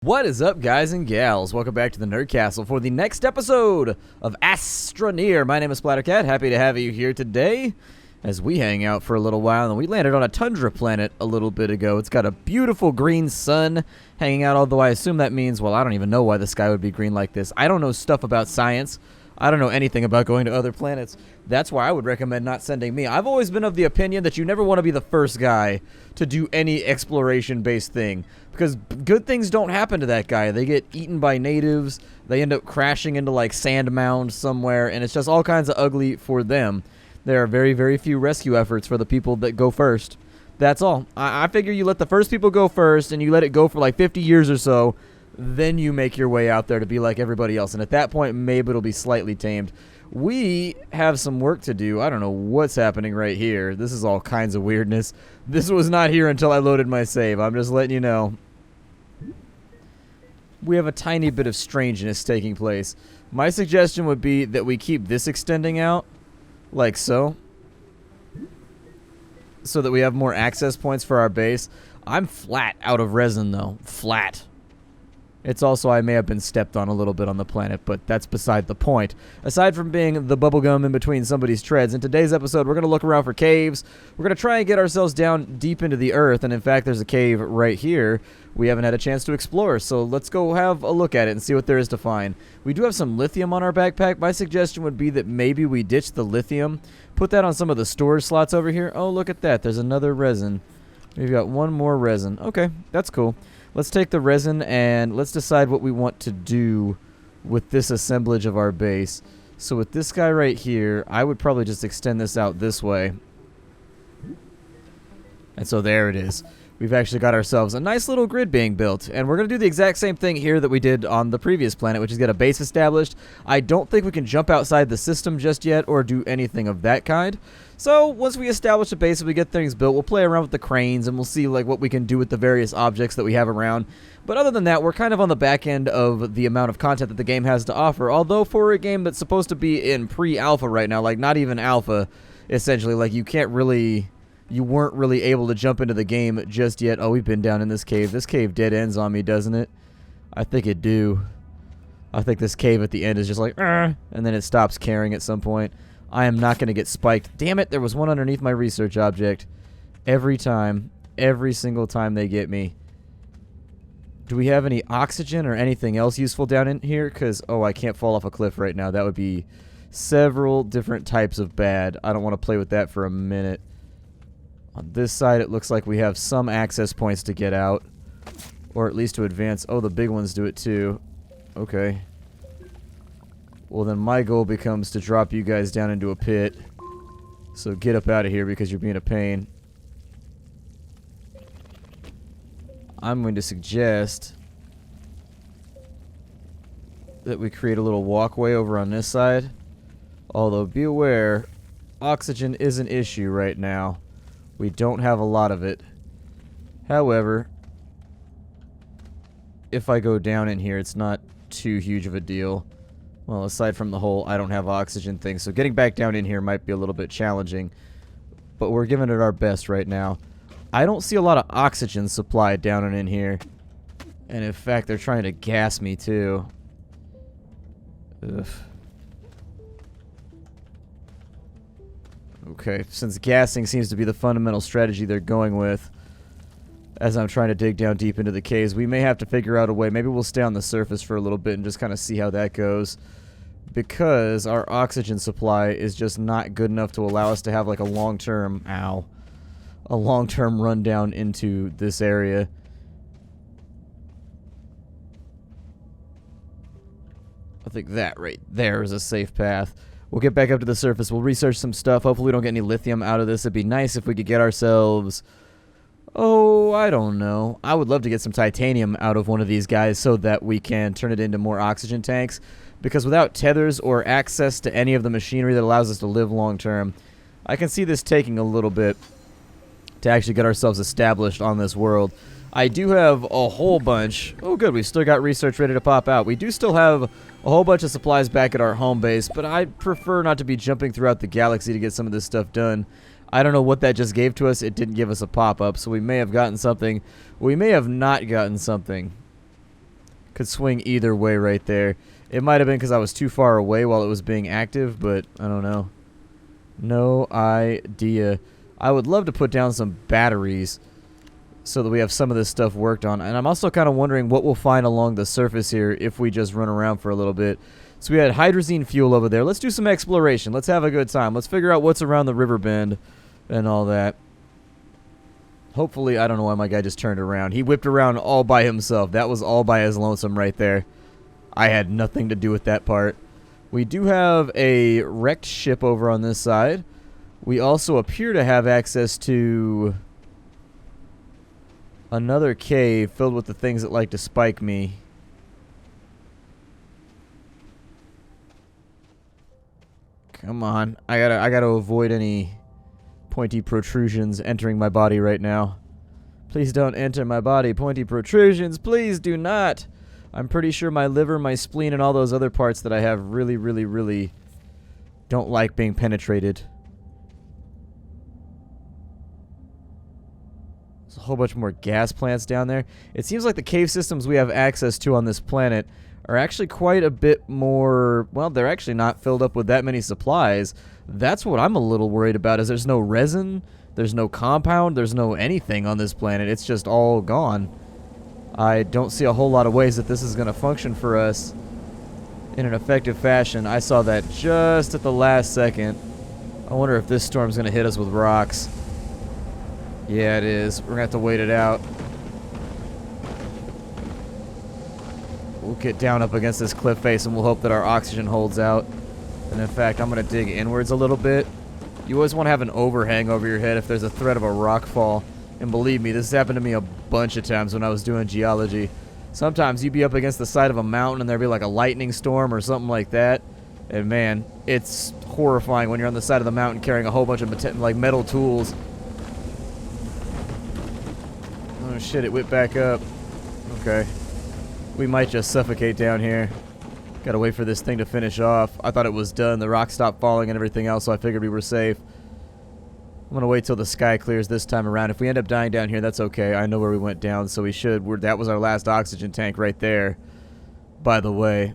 What is up, guys and gals? Welcome back to the Nerd Castle for the next episode of Astroneer. My name is Splattercat. Happy to have you here today as we hang out for a little while. And we landed on a tundra planet a little bit ago. It's got a beautiful green sun hanging out, although I assume that means, well, I don't even know why the sky would be green like this. I don't know stuff about science. I don't know anything about going to other planets. That's why I would recommend not sending me. I've always been of the opinion that you never want to be the first guy to do any exploration-based thing, because good things don't happen to that guy. They get eaten by natives, they end up crashing into like sand mounds somewhere, and it's just all kinds of ugly for them. There are very, very few rescue efforts for the people that go first. That's all. I figure you let the first people go first, and you let it go for like 50 years or so, then you make your way out there to be like everybody else. And at that point, maybe it'll be slightly tamed. We have some work to do. I don't know what's happening right here. This is all kinds of weirdness. This was not here until I loaded my save. I'm just letting you know. We have a tiny bit of strangeness taking place. My suggestion would be that we keep this extending out, like so, so that we have more access points for our base. I'm flat out of resin, though. Flat. It's also, I may have been stepped on a little bit on the planet, but that's beside the point. Aside from being the bubblegum in between somebody's treads, in today's episode, we're going to look around for caves. We're going to try and get ourselves down deep into the earth, and in fact, there's a cave right here we haven't had a chance to explore, so let's go have a look at it and see what there is to find. We do have some lithium on our backpack. My suggestion would be that maybe we ditch the lithium, put that on some of the storage slots over here. Oh, look at that. There's another resin. We've got one more resin. Okay, that's cool. Let's take the resin and let's decide what we want to do with this assemblage of our base. So with this guy right here, I would probably just extend this out this way. And so there it is. We've actually got ourselves a nice little grid being built. And we're going to do the exact same thing here that we did on the previous planet, which is get a base established. I don't think we can jump outside the system just yet or do anything of that kind. So once we establish a base and we get things built, we'll play around with the cranes and we'll see like what we can do with the various objects that we have around. But other than that, we're kind of on the back end of the amount of content that the game has to offer. Although for a game that's supposed to be in pre-alpha right now, like not even alpha, essentially, like you weren't really able to jump into the game just yet. Oh, we've been down in this cave. This cave dead ends on me, doesn't it? I think it do. I think this cave at the end is just like, and then it stops caring at some point. I am not going to get spiked. Damn it, there was one underneath my research object. Every time, every single time they get me. Do we have any oxygen or anything else useful down in here? Because, oh, I can't fall off a cliff right now. That would be several different types of bad. I don't want to play with that for a minute. On this side, it looks like we have some access points to get out. Or at least to advance. Oh, the big ones do it too. Okay. Well, then my goal becomes to drop you guys down into a pit. So get up out of here because you're being a pain. I'm going to suggest that we create a little walkway over on this side. Although, be aware, oxygen is an issue right now. We don't have a lot of it. However, if I go down in here, it's not too huge of a deal. Well, aside from the whole I don't have oxygen thing, so getting back down in here might be a little bit challenging. But we're giving it our best right now. I don't see a lot of oxygen supplied down and in here. And in fact, they're trying to gas me too. Ugh. Okay, since gassing seems to be the fundamental strategy they're going with, as I'm trying to dig down deep into the caves, we may have to figure out a way. Maybe we'll stay on the surface for a little bit and just kind of see how that goes. Because our oxygen supply is just not good enough to allow us to have like a long-term, a long-term run down into this area. I think that right there is a safe path. We'll get back up to the surface. We'll research some stuff. Hopefully we don't get any lithium out of this. It'd be nice if we could get ourselves... Oh, I don't know. I would love to get some titanium out of one of these guys so that we can turn it into more oxygen tanks. Because without tethers or access to any of the machinery that allows us to live long term, I can see this taking a little bit to actually get ourselves established on this world. I do have a whole bunch. Oh, good. We've still got research ready to pop out. We do still have a whole bunch of supplies back at our home base, but I prefer not to be jumping throughout the galaxy to get some of this stuff done. I don't know what that just gave to us. It didn't give us a pop-up, so we may have gotten something. We may have not gotten something. Could swing either way right there. It might have been because I was too far away while it was being active, but I don't know. No idea. I would love to put down some batteries so that we have some of this stuff worked on. And I'm also kind of wondering what we'll find along the surface here if we just run around for a little bit. So we had hydrazine fuel over there. Let's do some exploration. Let's have a good time. Let's figure out what's around the river bend and all that. Hopefully, I don't know why my guy just turned around. He whipped around all by himself. That was all by his lonesome right there. I had nothing to do with that part. We do have a wrecked ship over on this side. We also appear to have access to another cave filled with the things that like to spike me. Come on. I gotta avoid any pointy protrusions entering my body right now. Please don't enter my body, pointy protrusions. Please do not. I'm pretty sure my liver, my spleen, and all those other parts that I have really, really, really don't like being penetrated. There's a whole bunch more gas plants down there. It seems like the cave systems we have access to on this planet are actually quite a bit more, well, they're actually not filled up with that many supplies. That's what I'm a little worried about, is there's no resin, there's no compound, there's no anything on this planet. It's just all gone. I don't see a whole lot of ways that this is going to function for us in an effective fashion. I saw that just at the last second. I wonder if this storm's going to hit us with rocks. Yeah, it is. We're going to have to wait it out. We'll get down up against this cliff face and we'll hope that our oxygen holds out. And in fact, I'm going to dig inwards a little bit. You always want to have an overhang over your head if there's a threat of a rock fall. And believe me, this happened to me a bunch of times when I was doing geology. Sometimes you'd be up against the side of a mountain and there'd be like a lightning storm or something like that. And man, it's horrifying when you're on the side of the mountain carrying a whole bunch of metal tools. Oh shit, it whipped back up. Okay. We might just suffocate down here. Gotta wait for this thing to finish off. I thought it was done. The rock stopped falling and everything else, so I figured we were safe. I'm gonna wait till the sky clears this time around. If we end up dying down here, that's okay. I know where we went down, so we should. That was our last oxygen tank right there, by the way.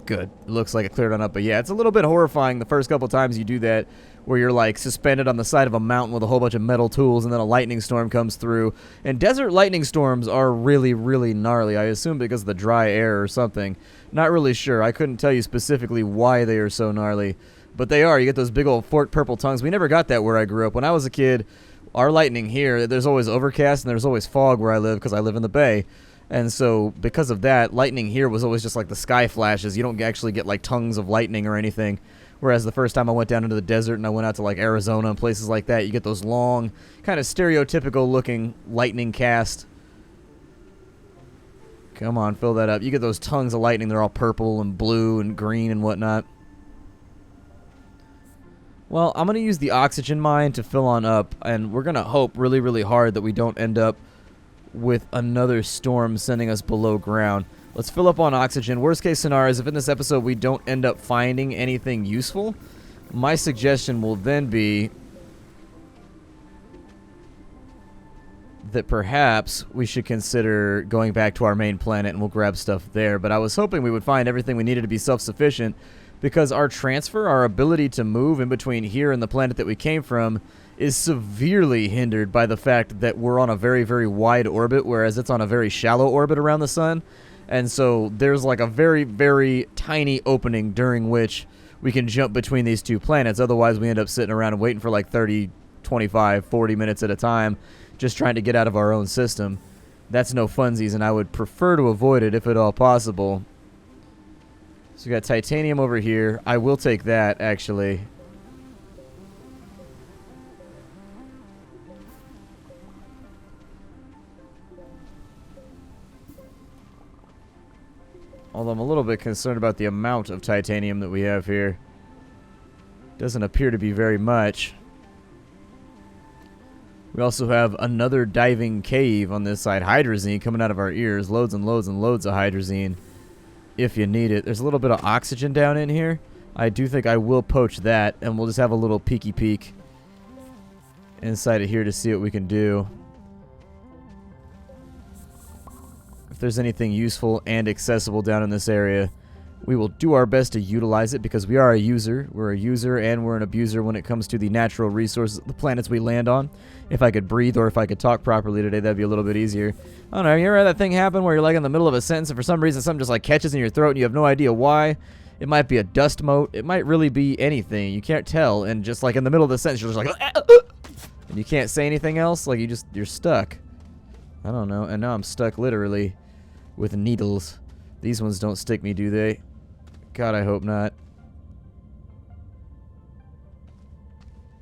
Good. It looks like it cleared on up, but yeah, it's a little bit horrifying the first couple times you do that, where you're like suspended on the side of a mountain with a whole bunch of metal tools and then a lightning storm comes through. And desert lightning storms are really, really gnarly. I assume because of the dry air or something. Not really sure. I couldn't tell you specifically why they are so gnarly, but they are. You get those big old forked purple tongues. We never got that where I grew up. When I was a kid, our lightning here, there's always overcast and there's always fog where I live because I live in the Bay. And so, because of that, lightning here was always just like the sky flashes. You don't actually get like tongues of lightning or anything. Whereas the first time I went down into the desert and I went out to like Arizona and places like that, you get those long, kind of stereotypical looking lightning cast. Come on, fill that up. You get those tongues of lightning. They're all purple and blue and green and whatnot. Well, I'm going to use the oxygen mine to fill on up. And we're going to hope really, really hard that we don't end up with another storm sending us below ground. Let's fill up on oxygen. Worst case scenario is if in this episode we don't end up finding anything useful, my suggestion will then be that perhaps we should consider going back to our main planet and we'll grab stuff there. But I was hoping we would find everything we needed to be self-sufficient, because our transfer, our ability to move in between here and the planet that we came from, is severely hindered by the fact that we're on a very, very wide orbit, whereas it's on a very shallow orbit around the sun. And so there's like a very, very tiny opening during which we can jump between these two planets. Otherwise, we end up sitting around and waiting for like 30, 25, 40 minutes at a time, just trying to get out of our own system. That's no funsies, and I would prefer to avoid it if at all possible. So we got titanium over here. I will take that, actually. Although I'm a little bit concerned about the amount of titanium that we have here. Doesn't appear to be very much. We also have another diving cave on this side. Hydrazine coming out of our ears. Loads and loads and loads of hydrazine if you need it. There's a little bit of oxygen down in here. I do think I will poach that, and we'll just have a little peeky peek inside of here to see what we can do. If there's anything useful and accessible down in this area, we will do our best to utilize it because we are a user. We're a user and we're an abuser when it comes to the natural resources of the planets we land on. If I could breathe or if I could talk properly today, that'd be a little bit easier. I don't know, you ever had that thing happen where you're like in the middle of a sentence and for some reason something just like catches in your throat and you have no idea why? It might be a dust mote. It might really be anything. You can't tell. And just like in the middle of the sentence, you're just like, and you can't say anything else. Like you're stuck. I don't know. And now I'm stuck literally with needles. These ones don't stick me, do they? God, I hope not.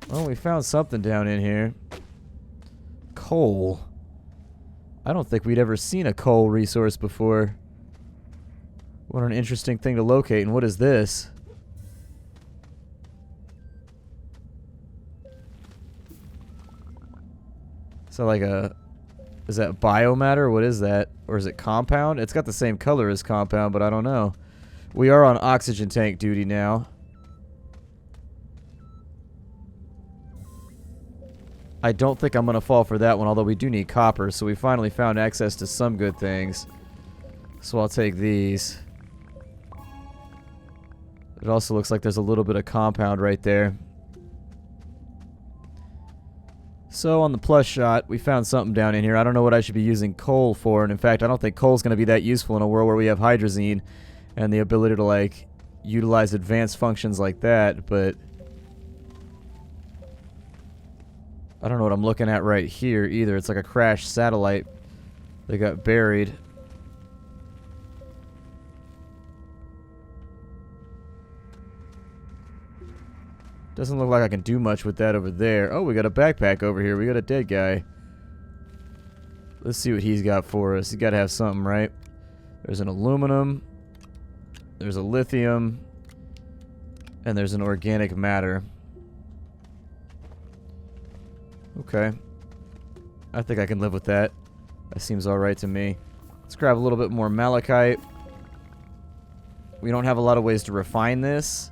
Well, we found something down in here. Coal. I don't think we'd ever seen a coal resource before. What an interesting thing to locate. And what is this? So like a... Is that biomatter? What is that? Or is it compound? It's got the same color as compound, but I don't know. We are on oxygen tank duty now. I don't think I'm going to fall for that one, although we do need copper, so we finally found access to some good things. So I'll take these. It also looks like there's a little bit of compound right there. So on the plus shot, we found something down in here. I don't know what I should be using coal for, and in fact, I don't think coal's going to be that useful in a world where we have hydrazine and the ability to, like, utilize advanced functions like that, but I don't know what I'm looking at right here either. It's like a crashed satellite that got buried. Doesn't look like I can do much with that over there. Oh, we got a backpack over here. We got a dead guy. Let's see what he's got for us. He's got to have something, right? There's an aluminum. There's a lithium. And there's an organic matter. Okay. I think I can live with that. That seems alright to me. Let's grab a little bit more malachite. We don't have a lot of ways to refine this.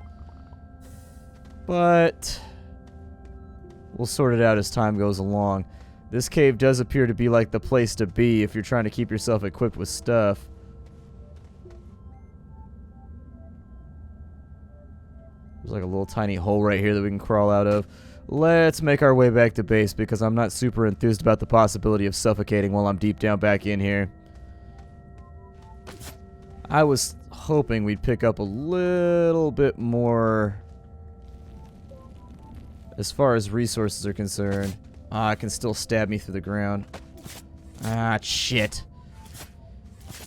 But we'll sort it out as time goes along. This cave does appear to be like the place to be if you're trying to keep yourself equipped with stuff. There's like a little tiny hole right here that we can crawl out of. Let's make our way back to base because I'm not super enthused about the possibility of suffocating while I'm deep down back in here. I was hoping we'd pick up a little bit more as far as resources are concerned. Ah, it can still stab me through the ground. Ah, shit.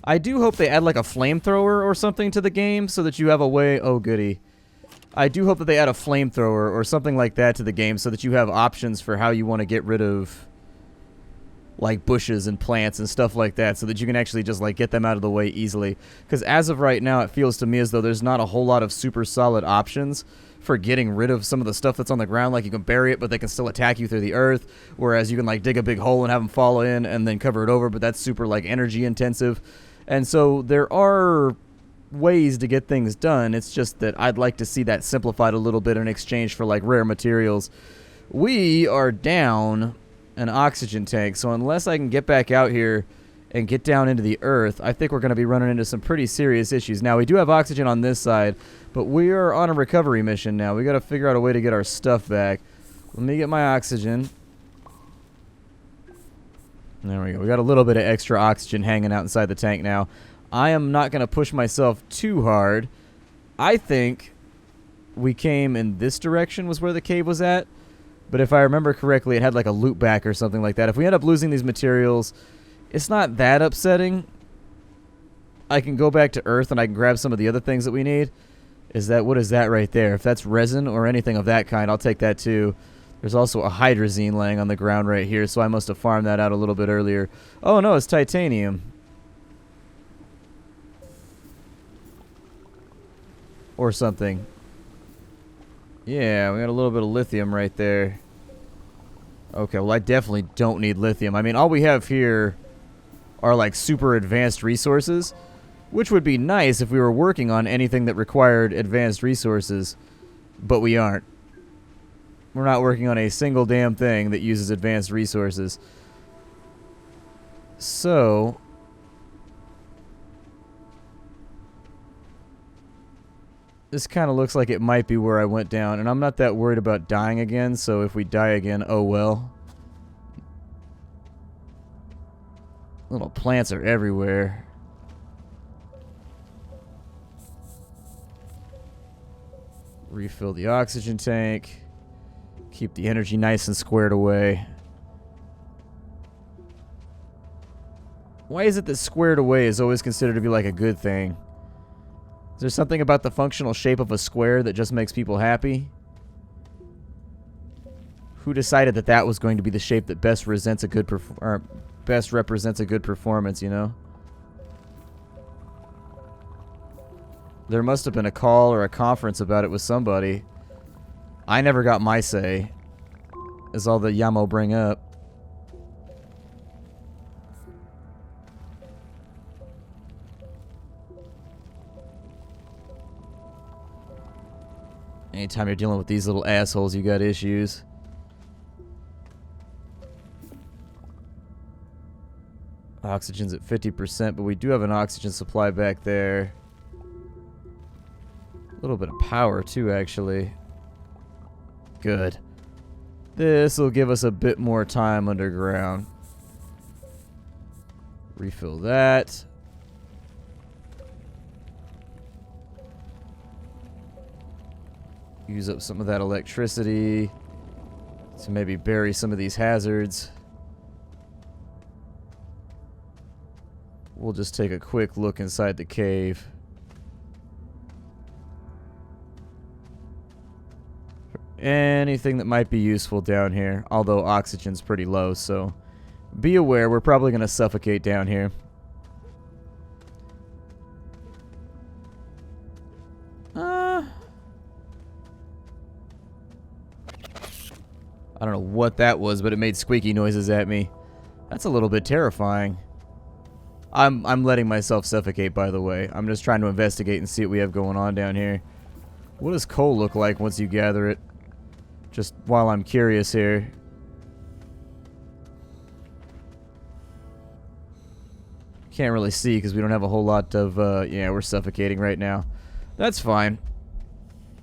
I do hope they add like a flamethrower or something to the game so that you have a way... Oh, goody. I do hope that they add a flamethrower or something like that to the game so that you have options for how you want to get rid of like bushes and plants and stuff like that so that you can actually just like get them out of the way easily. Because as of right now, it feels to me as though there's not a whole lot of super solid options for getting rid of some of the stuff that's on the ground. Like you can bury it, but they can still attack you through the earth. Whereas you can like dig a big hole and have them fall in and then cover it over, but that's super like energy intensive. And so there are ways to get things done. It's just that I'd like to see that simplified a little bit in exchange for like rare materials. We are down an oxygen tank, so unless I can get back out here and get down into the earth, I think we're going to be running into some pretty serious issues. Now, we do have oxygen on this side, but we are on a recovery mission now. We got to figure out a way to get our stuff back. Let me get my oxygen. There we go. We got a little bit of extra oxygen hanging out inside the tank now. I am not going to push myself too hard. I think we came in this direction was where the cave was at. But if I remember correctly, it had like a loop back or something like that. If we end up losing these materials, it's not that upsetting. I can go back to Earth and I can grab some of the other things that we need. What is that right there? If that's resin or anything of that kind, I'll take that too. There's also a hydrazine laying on the ground right here, so I must have farmed that out a little bit earlier. Oh no, it's titanium. Or something. Yeah, we got a little bit of lithium right there. Okay, well I definitely don't need lithium. I mean, all we have here are like super advanced resources. Which would be nice if we were working on anything that required advanced resources, but we aren't. We're not working on a single damn thing that uses advanced resources. So this kind of looks like it might be where I went down, and I'm not that worried about dying again, so if we die again, oh well. Little plants are everywhere. Refill the oxygen tank. Keep the energy nice and squared away. Why is it that squared away is always considered to be like a good thing? Is there something about the functional shape of a square that just makes people happy? Who decided that that was going to be the shape that best represents a good performance, you know? There must have been a call or a conference about it with somebody. I never got my say, is all the Yamo bring up. Anytime you're dealing with these little assholes, you got issues. Oxygen's at 50%, but we do have an oxygen supply back there. A little bit of power, too, actually. Good. This will give us a bit more time underground. Refill that. Use up some of that electricity to maybe bury some of these hazards. We'll just take a quick look inside the cave. Anything that might be useful down here, although oxygen's pretty low, so be aware we're probably going to suffocate down here. I don't know what that was, but it made squeaky noises at me. That's a little bit terrifying. I'm letting myself suffocate, by the way. I'm just trying to investigate and see what we have going on down here. What does coal look like once you gather it? Just while I'm curious here. Can't really see because we don't have a whole lot of, yeah, we're suffocating right now. That's fine.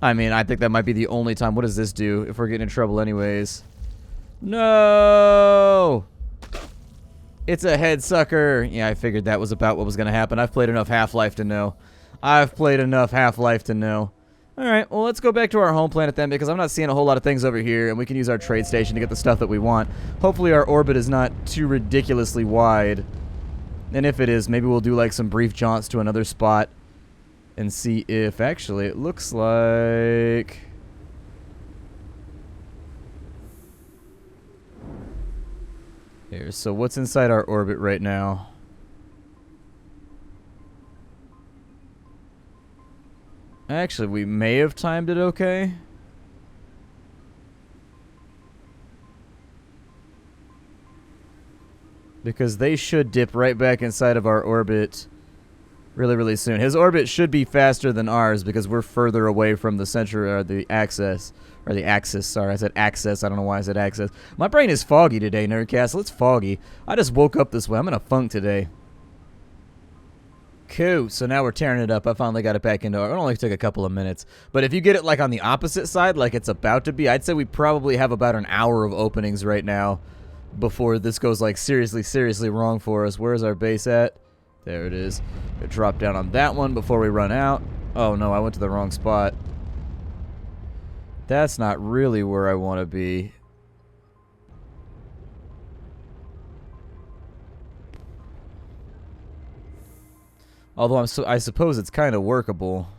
I mean, I think that might be the only time. What does this do if we're getting in trouble anyways? No! It's a head sucker. Yeah, I figured that was about what was going to happen. I've played enough Half-Life to know. Alright, well, let's go back to our home planet then, because I'm not seeing a whole lot of things over here, and we can use our trade station to get the stuff that we want. Hopefully our orbit is not too ridiculously wide. And if it is, maybe we'll do like some brief jaunts to another spot and see if actually it looks like... Here, so what's inside our orbit right now? Actually, we may have timed it okay. Because they should dip right back inside of our orbit really, really soon. His orbit should be faster than ours because we're further away from the center, or the axis. Or the axis, sorry. I said axis. I don't know why I said axis. My brain is foggy today, Nerdcastle. It's foggy. I just woke up this way. I'm in a funk today. Cool. So now we're tearing it up. I finally got it back into our... It only took a couple of minutes. But if you get it like on the opposite side, like it's about to be, I'd say we probably have about an hour of openings right now before this goes like seriously, seriously wrong for us. Where's our base at? There it is. We'll drop down on that one before we run out. Oh no, I went to the wrong spot. That's not really where I want to be. Although I suppose it's kind of workable.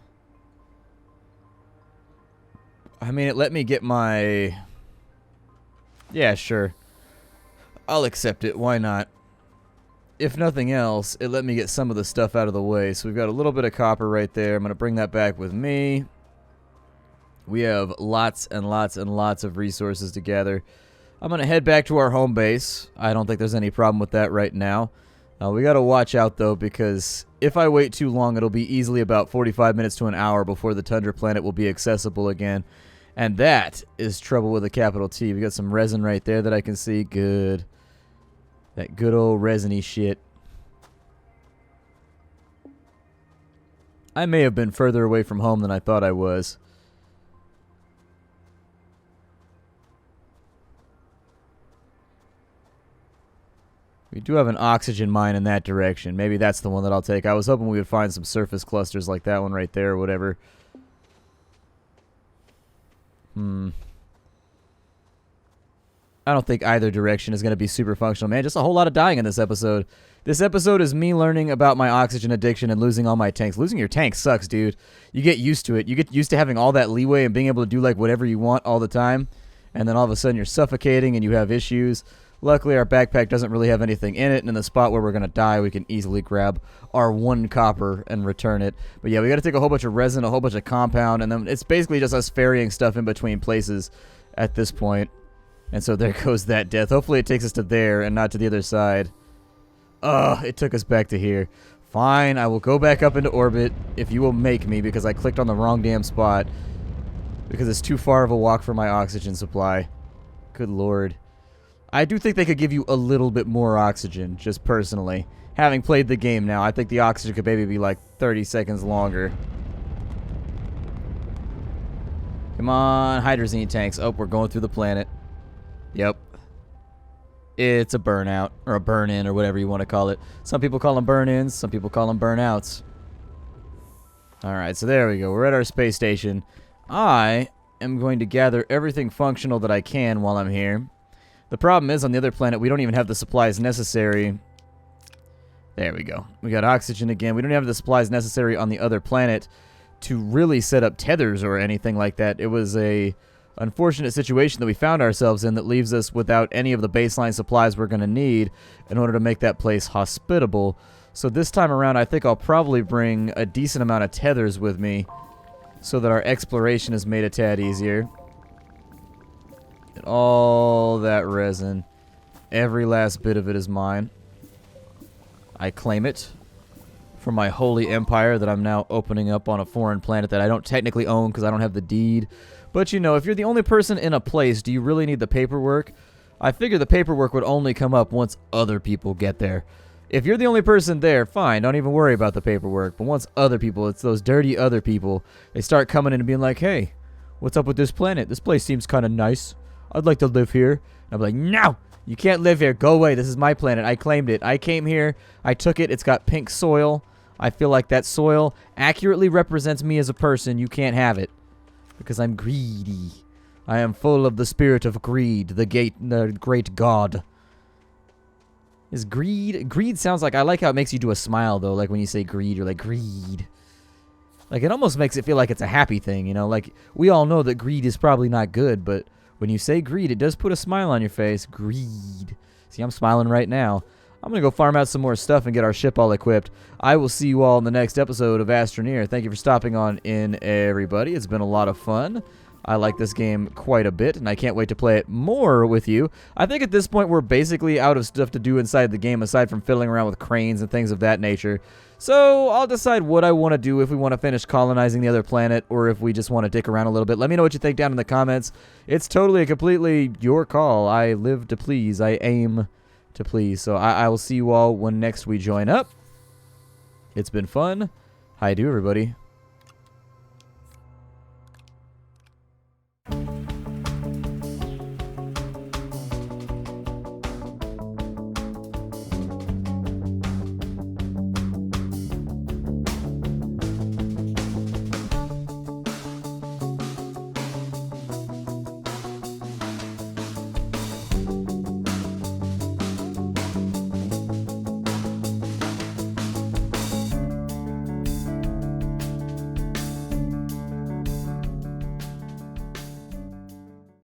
I mean, it let me get my... Yeah, sure. I'll accept it. Why not? If nothing else, it let me get some of the stuff out of the way. So we've got a little bit of copper right there. I'm going to bring that back with me. We have lots and lots and lots of resources to gather. I'm going to head back to our home base. I don't think there's any problem with that right now. We got to watch out, though, because if I wait too long, it'll be easily about 45 minutes to an hour before the Tundra planet will be accessible again. And that is trouble with a capital T. We got some resin right there that I can see. Good. That good old resiny shit. I may have been further away from home than I thought I was. We do have an oxygen mine in that direction. Maybe that's the one that I'll take. I was hoping we would find some surface clusters like that one right there or whatever. I don't think either direction is going to be super functional, man. Just a whole lot of dying in this episode. This episode is me learning about my oxygen addiction and losing all my tanks. Losing your tank sucks, dude. You get used to it. You get used to having all that leeway and being able to do like whatever you want all the time. And then all of a sudden you're suffocating and you have issues. Luckily, our backpack doesn't really have anything in it, and in the spot where we're going to die, we can easily grab our 1 copper and return it. But yeah, we got to take a whole bunch of resin, a whole bunch of compound, and then it's basically just us ferrying stuff in between places at this point. And so there goes that death. Hopefully it takes us to there and not to the other side. Ugh, it took us back to here. Fine, I will go back up into orbit if you will make me, because I clicked on the wrong damn spot. Because it's too far of a walk for my oxygen supply. Good lord. I do think they could give you a little bit more oxygen, just personally. Having played the game now, I think the oxygen could maybe be like 30 seconds longer. Come on, hydrazine tanks. Oh, we're going through the planet. Yep. It's a burnout, or a burn-in, or whatever you want to call it. Some people call them burn-ins, some people call them burnouts. Alright, so there we go. We're at our space station. I am going to gather everything functional that I can while I'm here. The problem is, on the other planet, we don't even have the supplies necessary. There we go. We got oxygen again. We don't have the supplies necessary on the other planet to really set up tethers or anything like that. It was a unfortunate situation that we found ourselves in that leaves us without any of the baseline supplies we're going to need in order to make that place hospitable. So this time around, I think I'll probably bring a decent amount of tethers with me so that our exploration is made a tad easier. Get all that resin. Every last bit of it is mine. I claim it for my holy empire that I'm now opening up on a foreign planet that I don't technically own because I don't have the deed. But you know, if you're the only person in a place, do you really need the paperwork? I figure the paperwork would only come up once other people get there. If you're the only person there, fine, don't even worry about the paperwork. But once other people, it's those dirty other people, they start coming in and being like, hey, what's up with this planet? This place seems kind of nice. I'd like to live here. And I'm like, no, you can't live here. Go away. This is my planet. I claimed it. I came here. I took it. It's got pink soil. I feel like that soil accurately represents me as a person. You can't have it because I'm greedy. I am full of the spirit of greed, the great god. Is greed? Greed sounds like, I like how it makes you do a smile, though. Like when you say greed, you're like, greed. Like it almost makes it feel like it's a happy thing, you know? Like we all know that greed is probably not good, but when you say greed, it does put a smile on your face. Greed. See, I'm smiling right now. I'm going to go farm out some more stuff and get our ship all equipped. I will see you all in the next episode of Astroneer. Thank you for stopping on in, everybody. It's been a lot of fun. I like this game quite a bit, and I can't wait to play it more with you. I think at this point we're basically out of stuff to do inside the game, aside from fiddling around with cranes and things of that nature. So I'll decide what I want to do, if we want to finish colonizing the other planet, or if we just want to dick around a little bit. Let me know what you think down in the comments. It's totally and completely your call. I live to please. I aim to please. So I will see you all when next we join up. It's been fun. Hi to everybody.